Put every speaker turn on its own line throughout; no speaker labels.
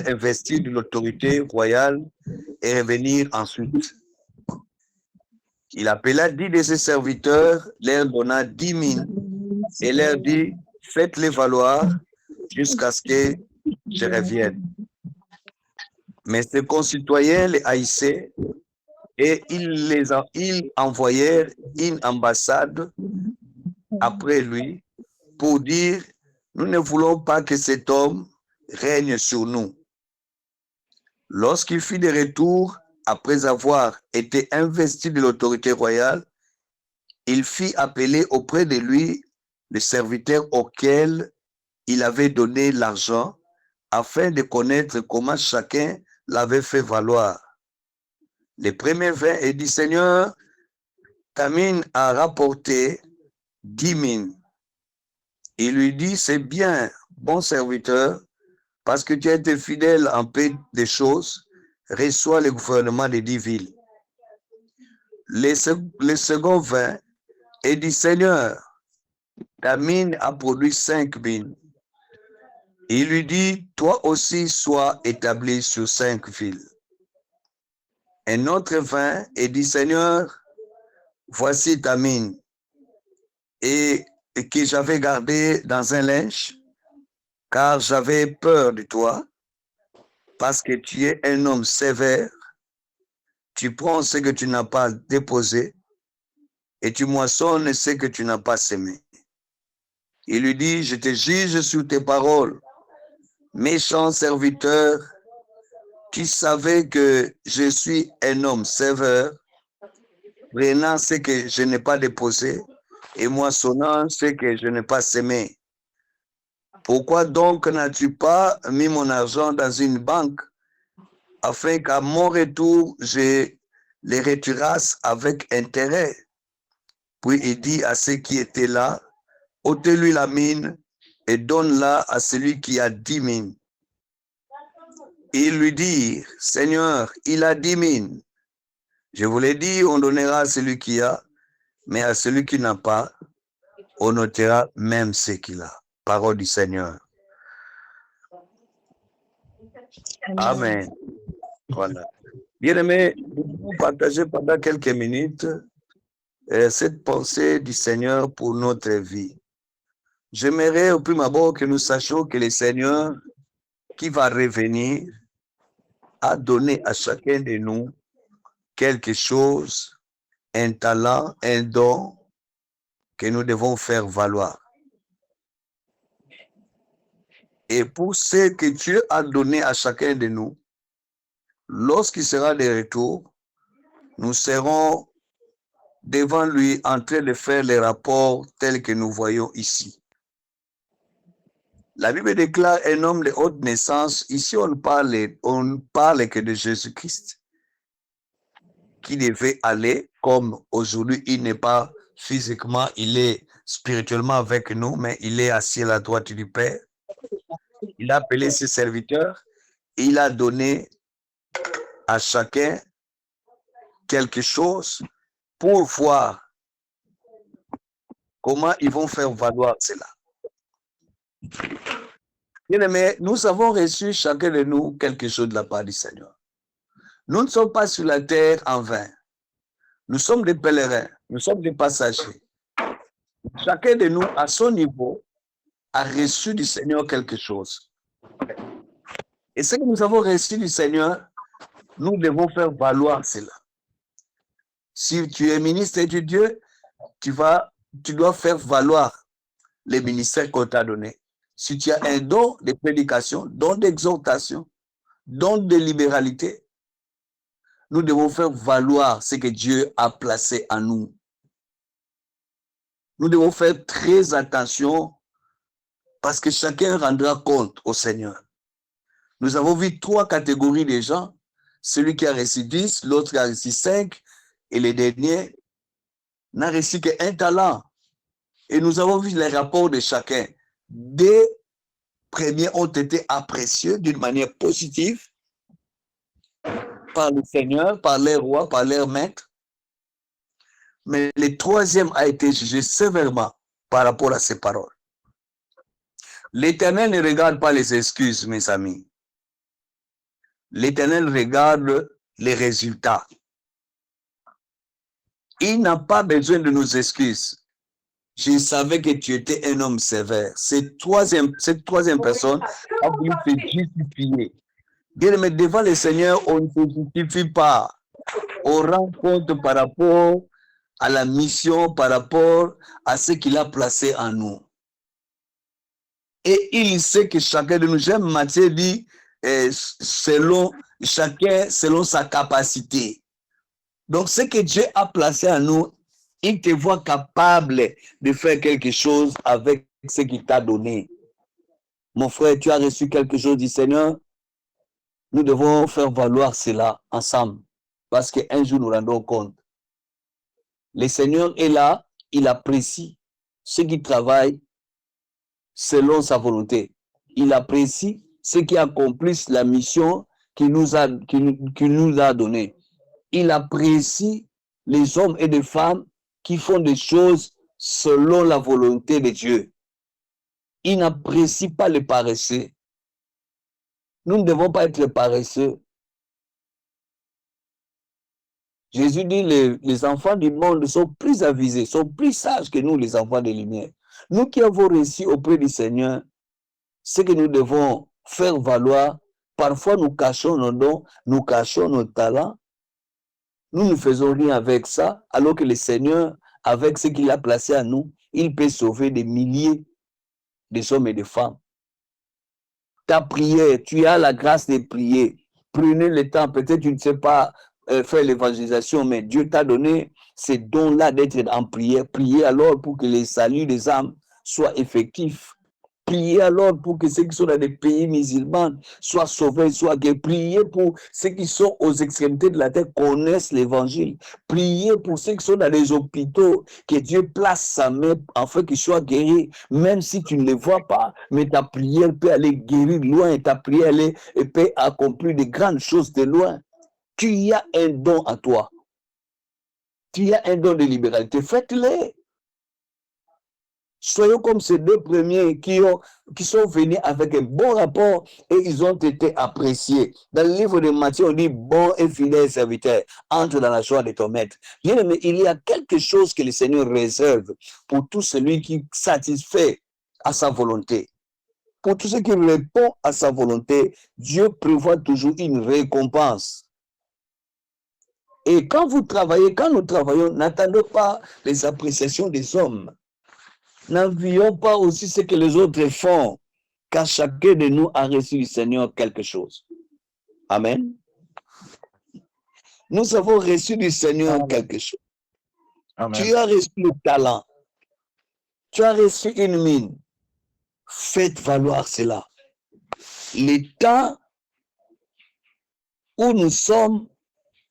investir de l'autorité royale et revenir ensuite. Il appela 10 de ses serviteurs, leur donna 10 000 et leur dit, faites-les valoir jusqu'à ce que je revienne. Mais ses concitoyens les haïssaient et ils envoyèrent une ambassade après lui pour dire, nous ne voulons pas que cet homme règne sur nous. Lorsqu'il fit de retour, après avoir été investi de l'autorité royale, il fit appeler auprès de lui le serviteur auquel il avait donné l'argent afin de connaître comment chacun l'avait fait valoir. Le premier vint et dit, Seigneur, ta mine a rapporté 10 000. Il lui dit, c'est bien, bon serviteur, parce que tu as été fidèle en peu de choses, reçois le gouvernement des 10 villes. Le second vint et dit, Seigneur, ta mine a produit 5 000. Il lui dit, toi aussi sois établi sur 5 villes. Un autre vint et dit, Seigneur, voici ta mine, et que j'avais gardé dans un linge, car j'avais peur de toi, parce que tu es un homme sévère, tu prends ce que tu n'as pas déposé, et tu moissonnes ce que tu n'as pas semé. Il lui dit, je te juge sur tes paroles, méchant serviteur, tu savais que je suis un homme sévère, prenant ce que je n'ai pas déposé et moissonnant ce que je n'ai pas semé. Pourquoi donc n'as-tu pas mis mon argent dans une banque afin qu'à mon retour, je les retirasse avec intérêt? Puis il dit à ceux qui étaient là, ôtez-lui la mine et donne-la à celui qui a 10 000. Ils lui dirent, Seigneur, il a 10 000. Je vous l'ai dit, on donnera à celui qui a, mais à celui qui n'a pas, on notera même ce qu'il a. Parole du Seigneur. Amen. Voilà. Bien-aimés, nous pouvons partager pendant quelques minutes cette pensée du Seigneur pour notre vie. J'aimerais au prime abord que nous sachions que le Seigneur qui va revenir a donné à chacun de nous quelque chose, un talent, un don que nous devons faire valoir. Et pour ce que Dieu a donné à chacun de nous, lorsqu'il sera de retour, nous serons devant lui en train de faire les rapports tels que nous voyons ici. La Bible déclare un homme de haute naissance. Ici, on parle que de Jésus-Christ, qui devait aller, comme aujourd'hui, il n'est pas physiquement, il est spirituellement avec nous, mais il est assis à la droite du Père. Il a appelé ses serviteurs, il a donné à chacun quelque chose pour voir comment ils vont faire valoir cela. Bien-aimés, nous avons reçu chacun de nous quelque chose de la part du Seigneur. Nous ne sommes pas sur la terre en vain. Nous sommes des pèlerins, nous sommes des passagers. Chacun de nous, à son niveau, a reçu du Seigneur quelque chose. Et ce que nous avons reçu du Seigneur, nous devons faire valoir cela. Si tu es ministre de Dieu, tu dois faire valoir les ministères qu'on t'a donnés. Si tu as un don de prédication, don d'exhortation, don de libéralité, nous devons faire valoir ce que Dieu a placé en nous. Nous devons faire très attention parce que chacun rendra compte au Seigneur. Nous avons vu 3 catégories de gens. Celui qui a reçu 10, l'autre qui a reçu 5 et le dernier n'a reçu qu'un talent. Et nous avons vu les rapports de chacun. Des premiers ont été appréciés d'une manière positive par le Seigneur, par les rois, par leurs maîtres. Mais le troisième a été jugé sévèrement par rapport à ses paroles. L'Éternel ne regarde pas les excuses, mes amis. l'Éternel regarde les résultats. Il n'a pas besoin de nos excuses. Je savais que tu étais un homme sévère. Cette troisième personne a voulu te justifier. Bien, mais devant le Seigneur, on ne se justifie pas. On rend compte par rapport à la mission, par rapport à ce qu'il a placé en nous. Et il sait que chacun de nous, j'aime Matthieu dit, chacun selon sa capacité. Donc, ce que Dieu a placé en nous, il te voit capable de faire quelque chose avec ce qu'il t'a donné. Mon frère, tu as reçu quelque chose du Seigneur. Nous devons faire valoir cela ensemble. Parce qu'un jour, nous rendons compte. Le Seigneur est là, il apprécie ceux qui travaillent selon sa volonté. Il apprécie ceux qui accomplissent la mission qu'il nous a donnée. Il apprécie les hommes et les femmes qui font des choses selon la volonté de Dieu. Il n'apprécie pas les paresseux. Nous ne devons pas être paresseux. Jésus dit, les enfants du monde sont plus avisés, sont plus sages que nous, les enfants de lumière. Nous qui avons réussi auprès du Seigneur, ce que nous devons faire valoir, parfois nous cachons nos dons, nous cachons nos talents, nous ne faisons rien avec ça, alors que le Seigneur, avec ce qu'il a placé à nous, il peut sauver des milliers d'hommes et de femmes. Ta prière, tu as la grâce de prier. Prenez le temps, peut-être tu ne sais pas faire l'évangélisation, mais Dieu t'a donné ces dons-là d'être en prière. Priez alors pour que les saluts des âmes soient effectifs. Priez alors pour que ceux qui sont dans des pays musulmans soient sauvés, soient guéris. Priez pour ceux qui sont aux extrémités de la terre connaissent l'évangile. Priez pour ceux qui sont dans les hôpitaux, que Dieu place sa main afin qu'ils soient guéris, même si tu ne les vois pas. Mais ta prière peut aller guérir loin, ta prière peut accomplir de grandes choses de loin. Tu as un don à toi. Tu as un don de libéralité. Faites-le. Soyons comme ces deux premiers qui sont venus avec un bon rapport et ils ont été appréciés. Dans le livre de Matthieu, on dit bon et fidèle serviteur, entre dans la joie de ton maître. Bien aimé, il y a quelque chose que le Seigneur réserve pour tout celui qui satisfait à sa volonté. Pour tout ce qui répond à sa volonté, Dieu prévoit toujours une récompense. Et quand nous travaillons, n'attendons pas les appréciations des hommes. N'envions pas aussi ce que les autres font, car chacun de nous a reçu du Seigneur quelque chose. Amen. Nous avons reçu du Seigneur quelque chose. Amen. Tu as reçu le talent. Tu as reçu une mine. Faites valoir cela. Le temps où nous sommes,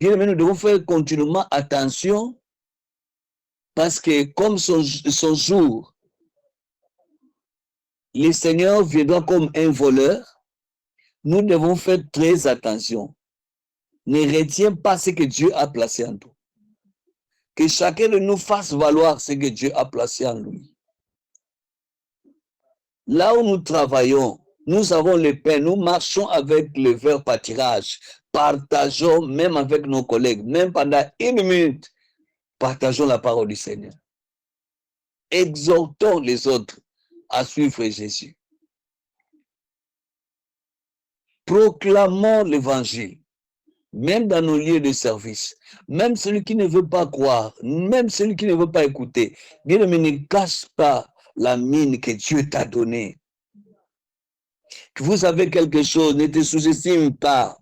nous devons faire continuellement attention parce que comme son jour, le Seigneur viendra comme un voleur. Nous devons faire très attention. Ne retiens pas ce que Dieu a placé en nous. Que chacun de nous fasse valoir ce que Dieu a placé en lui. Là où nous travaillons, nous avons le pain, nous marchons avec le verre pâturage. Partageons même avec nos collègues, même pendant une minute, partageons la parole du Seigneur. Exhortons les autres à suivre Jésus. Proclamons l'évangile, même dans nos lieux de service. Même celui qui ne veut pas croire, même celui qui ne veut pas écouter. Bien-aimé, ne cache pas la mine que Dieu t'a donnée. Que vous avez quelque chose, ne te sous-estime pas.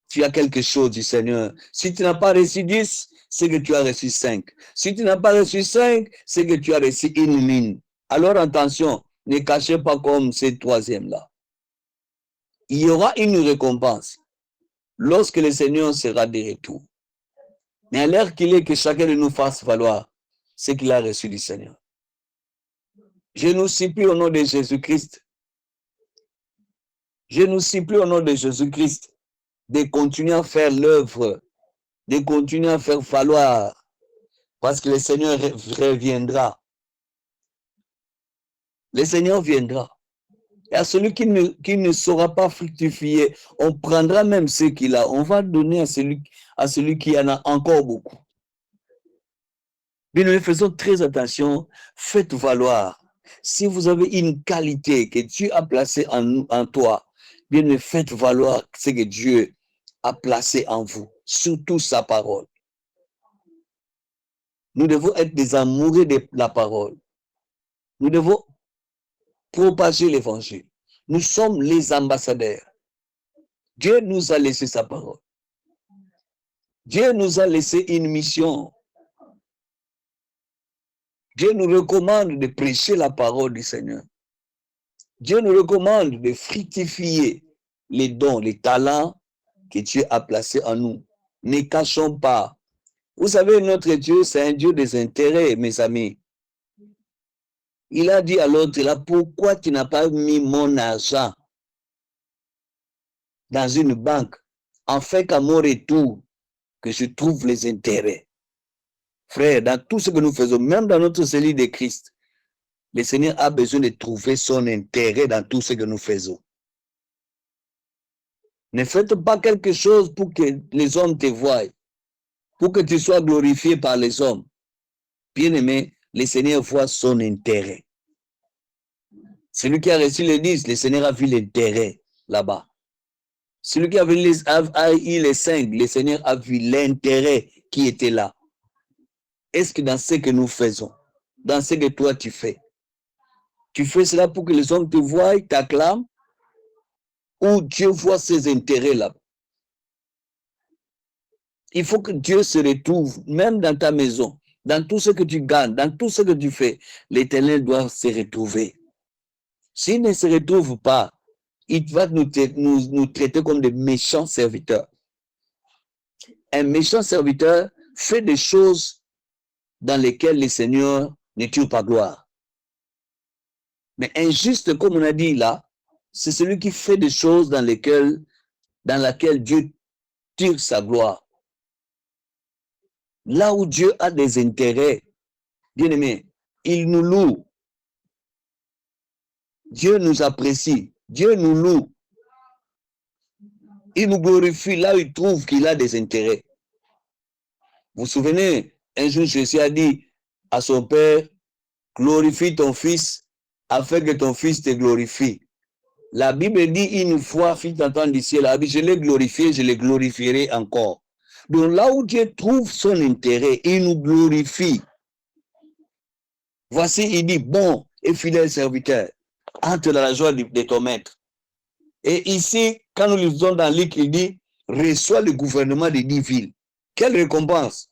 Tu as quelque chose du Seigneur. Si tu n'as pas reçu 10, c'est que tu as reçu 5. Si tu n'as pas reçu 5, c'est que tu as reçu une mine. Alors attention, ne cachez pas comme ces troisièmes-là. Il y aura une récompense lorsque le Seigneur sera de retour. Mais à l'heure qu'il est, que chacun de nous fasse valoir ce qu'il a reçu du Seigneur. Je nous supplie au nom de Jésus-Christ. Je nous supplie au nom de Jésus-Christ de continuer à faire l'œuvre, de continuer à faire valoir, parce que le Seigneur reviendra. Le Seigneur viendra. Et à celui qui ne saura pas fructifier, on prendra même ce qu'il a. On va donner à celui qui en a encore beaucoup. Bien, nous faisons très attention. Faites valoir. Si vous avez une qualité que Dieu a placée en toi, bien, faites valoir ce que Dieu a placé en vous, surtout sa parole. Nous devons être des amoureux de la parole. Nous devons propager l'évangile. Nous sommes les ambassadeurs. Dieu nous a laissé sa parole. Dieu nous a laissé une mission. Dieu nous recommande de prêcher la parole du Seigneur. Dieu nous recommande de fructifier les dons, les talents que Dieu a placés en nous. Ne cachons pas. Vous savez, notre Dieu, c'est un Dieu des intérêts, mes amis. Il a dit à l'autre là, pourquoi tu n'as pas mis mon argent dans une banque, en fait qu'à mon retour, que je trouve les intérêts. Frère, dans tout ce que nous faisons, même dans notre cellule de Christ, le Seigneur a besoin de trouver son intérêt dans tout ce que nous faisons. Ne faites pas quelque chose pour que les hommes te voient, pour que tu sois glorifié par les hommes. Bien-aimé, le Seigneur voit son intérêt. Celui qui a reçu les 10, le Seigneur a vu l'intérêt là-bas. Celui qui a eu les 5, le Seigneur a vu l'intérêt qui était là. Est-ce que dans ce que nous faisons, dans ce que toi tu fais cela pour que les hommes te voient, t'acclament, ou Dieu voit ses intérêts là? Il faut que Dieu se retrouve, même dans ta maison, dans tout ce que tu gagnes, dans tout ce que tu fais. L'Éternel doit se retrouver. S'il ne se retrouve pas, il va nous traiter comme des méchants serviteurs. Un méchant serviteur fait des choses dans lesquelles le Seigneur ne tire pas gloire. Mais injuste, comme on a dit là, c'est celui qui fait des choses dans laquelle Dieu tire sa gloire. Là où Dieu a des intérêts, bien aimé, il nous loue. Dieu nous apprécie. Dieu nous loue. Il nous glorifie là où il trouve qu'il a des intérêts. Vous vous souvenez, un jour Jésus a dit à son Père, glorifie ton Fils afin que ton Fils te glorifie. La Bible dit une fois, fils d'entendre du ciel, je l'ai glorifié, je le glorifierai encore. Donc là où Dieu trouve son intérêt, il nous glorifie. Voici, il dit, bon et fidèle serviteur, entre dans la joie de ton maître. Et ici, quand nous lisons dans Luc, il dit, reçois le gouvernement des 10 villes. Quelle récompense!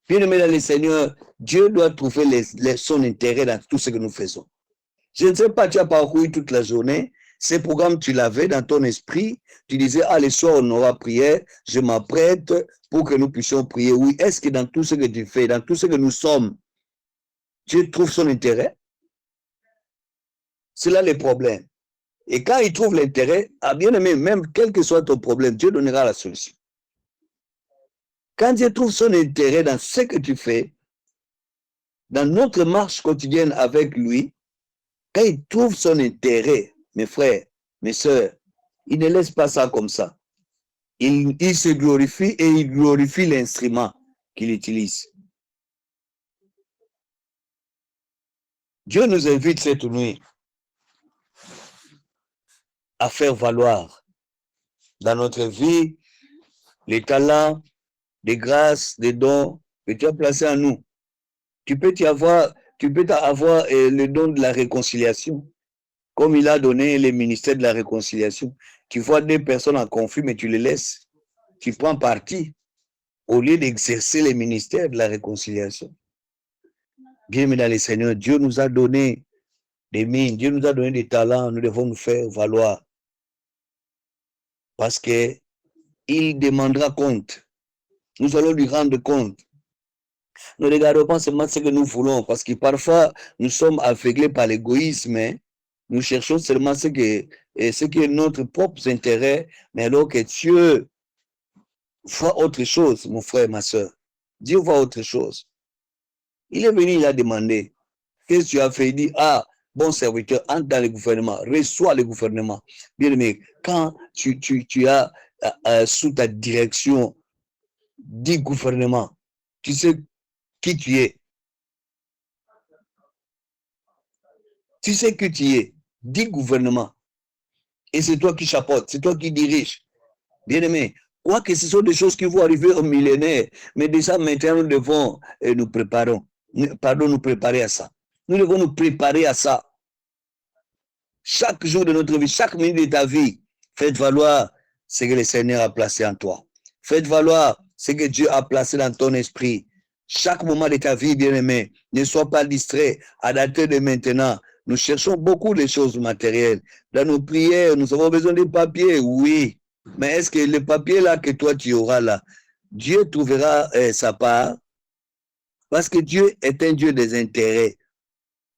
Bien-aimé dans le Seigneur, Dieu doit trouver son intérêt dans tout ce que nous faisons. Je ne sais pas, tu as parcouru toute la journée, ces programmes, tu l'avais dans ton esprit, tu disais, ah, le soir, on aura prière, je m'apprête pour que nous puissions prier. Oui, est-ce que dans tout ce que tu fais, dans tout ce que nous sommes, Dieu trouve son intérêt? C'est là le problème. Et quand il trouve l'intérêt, ah, bien aimé, même quel que soit ton problème, Dieu donnera la solution. Quand Dieu trouve son intérêt dans ce que tu fais, dans notre marche quotidienne avec lui, quand il trouve son intérêt, mes frères, mes sœurs, il ne laisse pas ça comme ça. Il se glorifie et il glorifie l'instrument qu'il utilise. Dieu nous invite cette nuit à faire valoir dans notre vie les talents, les grâces, les dons que tu as placés en nous. Tu peux avoir le don de la réconciliation, comme il a donné le ministère de la réconciliation. Tu vois deux personnes en conflit, mais tu les laisses. Tu prends parti au lieu d'exercer le ministère de la réconciliation. Bien, mais dans le Seigneur, Dieu nous a donné des mines, Dieu nous a donné des talents, nous devons nous faire valoir. Parce que il demandera compte. Nous allons lui rendre compte. Ne regardons pas seulement ce que nous voulons, parce que parfois, nous sommes aveuglés par l'égoïsme. Hein? Nous cherchons seulement ce qui est notre propre intérêt, mais alors que Dieu voit autre chose, mon frère, ma soeur. Dieu voit autre chose. Il est venu, il a demandé. Qu'est-ce que tu as fait? Il dit, ah, bon serviteur, entre dans le gouvernement, reçois le gouvernement. Bien-aimé, quand tu as sous ta direction 10 gouvernements, tu sais qui tu es. Tu sais que tu es 10 gouvernements. Et c'est toi qui chapeautes, c'est toi qui diriges. Bien-aimé, quoique ce sont des choses qui vont arriver au millénaire, mais déjà maintenant nous devons nous préparer à ça. Nous devons nous préparer à ça. Chaque jour de notre vie, chaque minute de ta vie, faites valoir ce que le Seigneur a placé en toi. Faites valoir ce que Dieu a placé dans ton esprit. Chaque moment de ta vie, bien-aimé, ne sois pas distrait. À dater de maintenant, nous cherchons beaucoup de choses matérielles. Dans nos prières, nous avons besoin de papiers, oui. Mais est-ce que le papier là que toi tu auras là, Dieu trouvera sa part? Parce que Dieu est un Dieu des intérêts.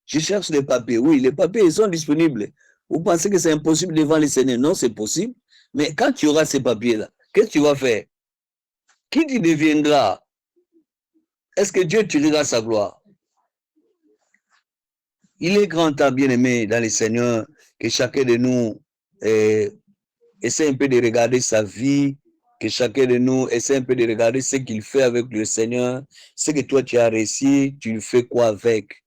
Je cherche les papiers. Oui, les papiers, ils sont disponibles. Vous pensez que c'est impossible devant les Seigneurs? Non, c'est possible. Mais quand tu auras ces papiers-là, qu'est-ce que tu vas faire? Qui tu deviendras? Est-ce que Dieu tirera sa gloire? Il est grand temps, bien-aimé, dans les Seigneurs, que chacun de nous essaie un peu de regarder sa vie, que chacun de nous essaie un peu de regarder ce qu'il fait avec le Seigneur, ce que toi tu as réussi, tu le fais quoi avec?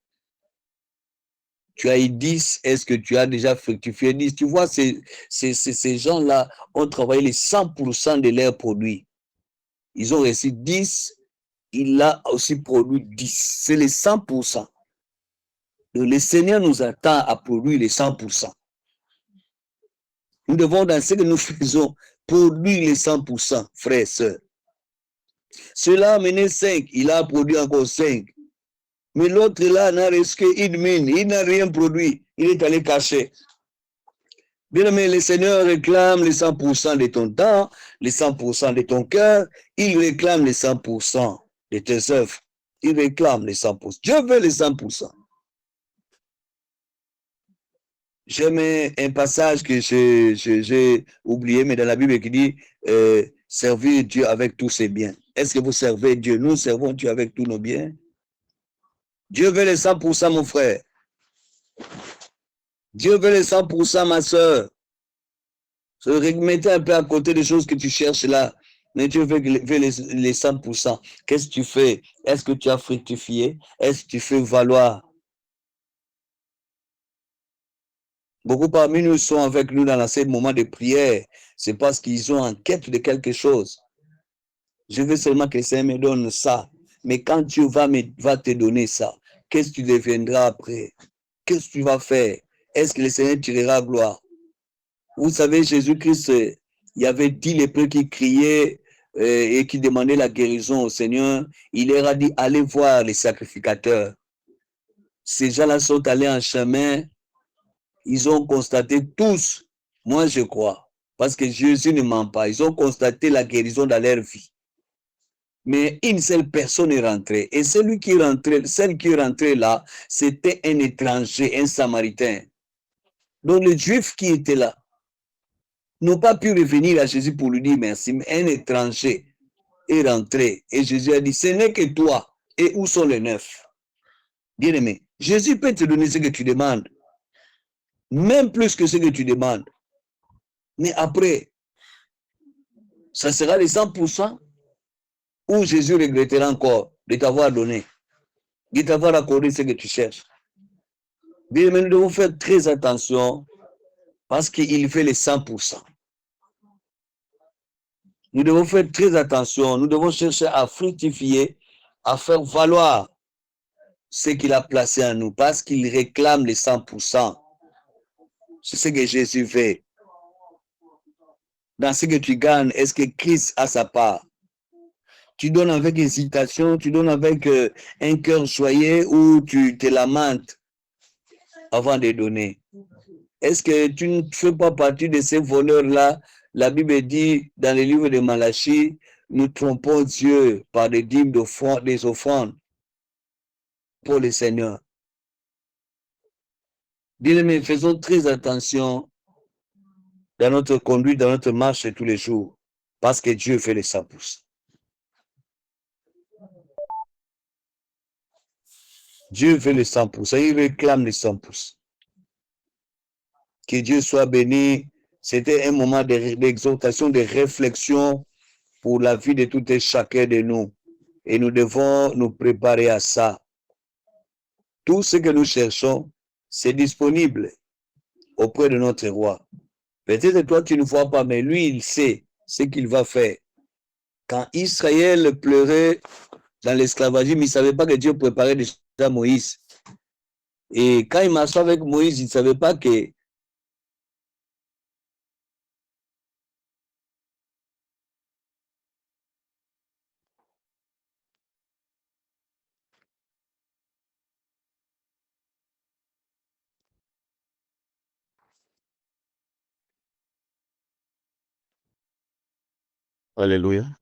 Tu as eu 10, est-ce que tu as déjà fructifié 10? Tu vois, ces gens-là ont travaillé les 100% de leurs produits. Ils ont reçu 10, il a aussi produit 10. C'est les 100%. Donc, le Seigneur nous attend à produire les 100%. Nous devons, dans ce que nous faisons, produire les 100%, frères et sœurs. Cela a mené 5, il a produit encore 5. Mais l'autre là n'a reçu qu'une mine, il n'a rien produit, il est allé cacher. Bien-aimé, le Seigneur réclame les 100% de ton temps, les 100% de ton cœur, il réclame les 100% de tes œuvres. Il réclame les 100%. Dieu veut les 100%. J'aime un passage que j'ai oublié, mais dans la Bible qui dit servir Dieu avec tous ses biens. Est-ce que vous servez Dieu? Nous servons Dieu avec tous nos biens. Dieu veut les 100%, mon frère. Dieu veut les 100%, ma soeur. Se remettez un peu à côté des choses que tu cherches là. Mais Dieu veut les 100%. Qu'est-ce que tu fais? Est-ce que tu as fructifié? Est-ce que tu fais valoir? Beaucoup parmi nous sont avec nous dans ces moments de prière. C'est parce qu'ils ont en quête de quelque chose. Je veux seulement que le Seigneur me donne ça. Mais quand Dieu va te donner ça, qu'est-ce que tu deviendras après? Qu'est-ce que tu vas faire? Est-ce que le Seigneur tirera gloire? Vous savez, Jésus-Christ, il y avait 10 lépreux qui criaient et qui demandaient la guérison au Seigneur. Il leur a dit, allez voir les sacrificateurs. Ces gens-là sont allés en chemin. Ils ont constaté tous, moi je crois, parce que Jésus ne ment pas, ils ont constaté la guérison dans leur vie. Mais une seule personne est rentrée. Et celle qui est rentrée là, c'était un étranger, un samaritain. Donc les Juifs qui étaient là n'ont pas pu revenir à Jésus pour lui dire merci, mais un étranger est rentré. Et Jésus a dit, ce n'est que toi. Et où sont les 9? Bien-aimé, Jésus peut te donner ce que tu demandes. Même plus que ce que tu demandes. Mais après, ça sera les 100% ou Jésus regrettera encore de t'avoir donné, de t'avoir accordé ce que tu cherches. Bien, mais nous devons faire très attention parce qu'il fait les 100%. Nous devons faire très attention. Nous devons chercher à fructifier, à faire valoir ce qu'il a placé en nous parce qu'il réclame les 100%. C'est ce que Jésus fait. Dans ce que tu gagnes, est-ce que Christ a sa part? Tu donnes avec hésitation, tu donnes avec un cœur joyeux ou tu te lamentes avant de donner. Est-ce que tu ne fais pas partie de ces voleurs-là? La Bible dit dans le livre de Malachie, nous trompons Dieu par des dîmes des offrandes pour le Seigneur. Bien-aimés, faisons très attention dans notre conduite, dans notre marche de tous les jours, parce que Dieu fait les 100%. Dieu fait les 100%, il réclame les 100%. Que Dieu soit béni. C'était un moment d'exhortation, de réflexion pour la vie de tout et chacun de nous. Et nous devons nous préparer à ça. Tout ce que nous cherchons, c'est disponible auprès de notre roi. Peut-être toi, tu ne vois pas, mais lui, il sait ce qu'il va faire. Quand Israël pleurait dans l'esclavagisme, il ne savait pas que Dieu préparait déjà Moïse. Et quand il marchait avec Moïse, il ne savait pas que
Alléluia.